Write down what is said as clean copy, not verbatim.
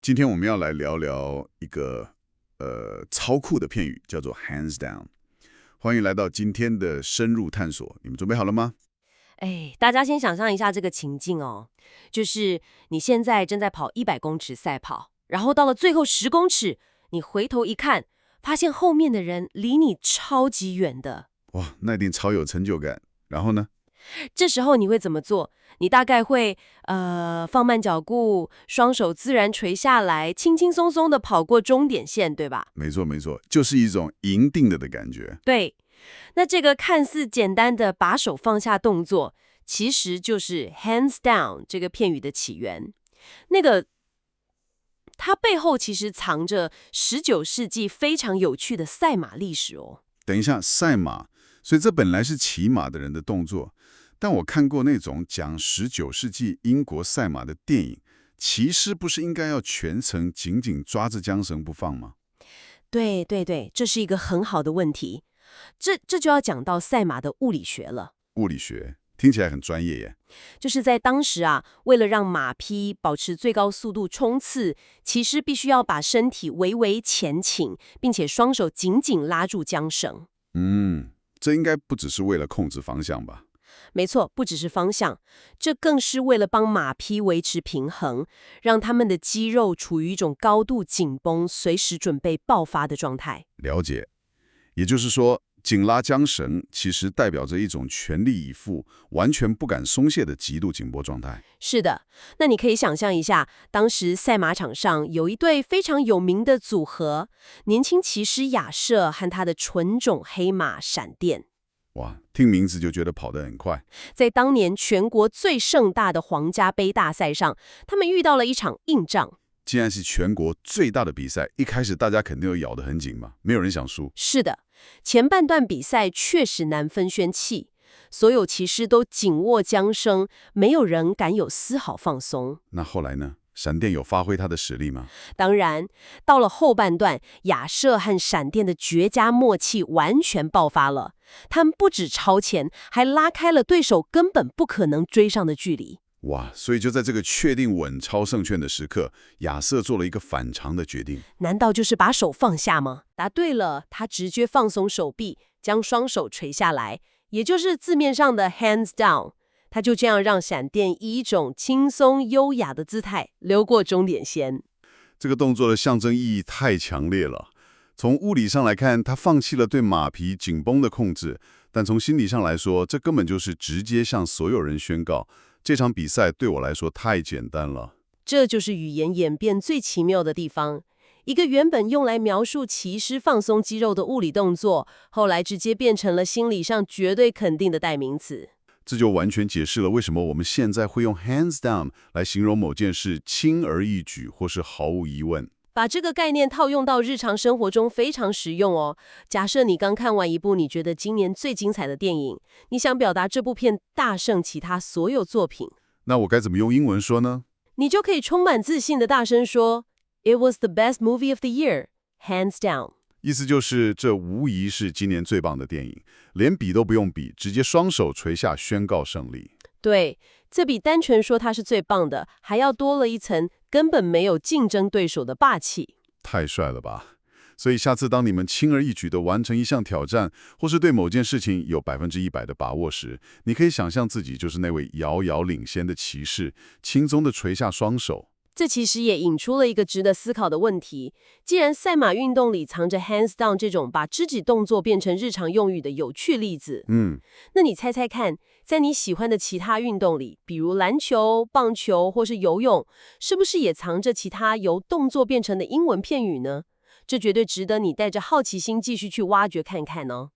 今天我们要来聊聊一个超酷的片语，叫做 hands down。欢迎来到今天的深入探索，你们准备好了吗？大家先想象一下这个情境哦，就是你现在正在跑100公尺赛跑，然后到了最后10公尺，你回头一看，发现后面的人离你超级远的。哇，那一定超有成就感。然后呢？这时候你会怎么做？你大概会放慢脚步，双手自然垂下来，轻轻松松的跑过终点线，对吧？没错没错，就是一种赢定了的感觉。对。那这个看似简单的把手放下动作，其实就是 hands down 这个片语的起源。它背后其实藏着19世纪非常有趣的赛马历史哦。等一下，赛马，所以这本来是骑马的人的动作，但我看过那种讲19世纪英国赛马的电影，骑师不是应该要全程紧紧抓着缰绳不放吗？对对对，这是一个很好的问题。这就要讲到赛马的物理学了。物理学听起来很专业耶。就是在当时啊，为了让马匹保持最高速度冲刺，骑师必须要把身体微微前倾，并且双手紧紧拉住缰绳。这应该不只是为了控制方向吧？没错，不只是方向，这更是为了帮马匹维持平衡，让他们的肌肉处于一种高度紧绷、随时准备爆发的状态。了解。也就是说，紧拉缰绳其实代表着一种全力以赴、完全不敢松懈的极度紧迫状态。是的，那你可以想象一下，当时赛马场上有一对非常有名的组合，年轻骑师亚瑟和他的纯种黑马闪电。哇，听名字就觉得跑得很快。在当年全国最盛大的皇家杯大赛上，他们遇到了一场硬仗。既然是全国最大的比赛，一开始大家肯定都咬得很紧嘛，没有人想输。是的，前半段比赛确实难分轩轾，所有骑师都紧握缰绳，没有人敢有丝毫放松。那后来呢？闪电有发挥他的实力吗？当然，到了后半段，亚瑟和闪电的绝佳默契完全爆发了。他们不止超前，还拉开了对手根本不可能追上的距离。哇，所以就在这个确定稳超胜券的时刻，亚瑟做了一个反常的决定。难道就是把手放下吗？答对了，他直接放松手臂，将双手垂下来，也就是字面上的 hands down。他就这样让闪电以一种轻松优雅的姿态溜过终点线。这个动作的象征意义太强烈了。从物理上来看，他放弃了对马匹紧绷的控制，但从心理上来说，这根本就是直接向所有人宣告，这场比赛对我来说太简单了。这就是语言演变最奇妙的地方。一个原本用来描述骑师放松肌肉的物理动作，后来直接变成了心理上绝对肯定的代名词。这就完全解释了为什么我们现在会用 hands down 来形容某件事轻而易举或是毫无疑问。把这个概念套用到日常生活中非常实用哦。假设你刚看完一部你觉得今年最精彩的电影，你想表达这部片大胜其他所有作品，那我该怎么用英文说呢？你就可以充满自信的大声说 It was the best movie of the year, hands down。意思就是这无疑是今年最棒的电影，连比都不用比，直接双手垂下宣告胜利。对，这比单纯说它是最棒的，还要多了一层根本没有竞争对手的霸气。太帅了吧！所以下次当你们轻而易举地完成一项挑战，或是对某件事情有100%的把握时，你可以想象自己就是那位遥遥领先的骑士，轻松地垂下双手。这其实也引出了一个值得思考的问题。既然赛马运动里藏着 hands down 这种把肢体动作变成日常用语的有趣例子，那你猜猜看，在你喜欢的其他运动里，比如篮球、棒球或是游泳，是不是也藏着其他由动作变成的英文片语呢？这绝对值得你带着好奇心继续去挖掘看看呢。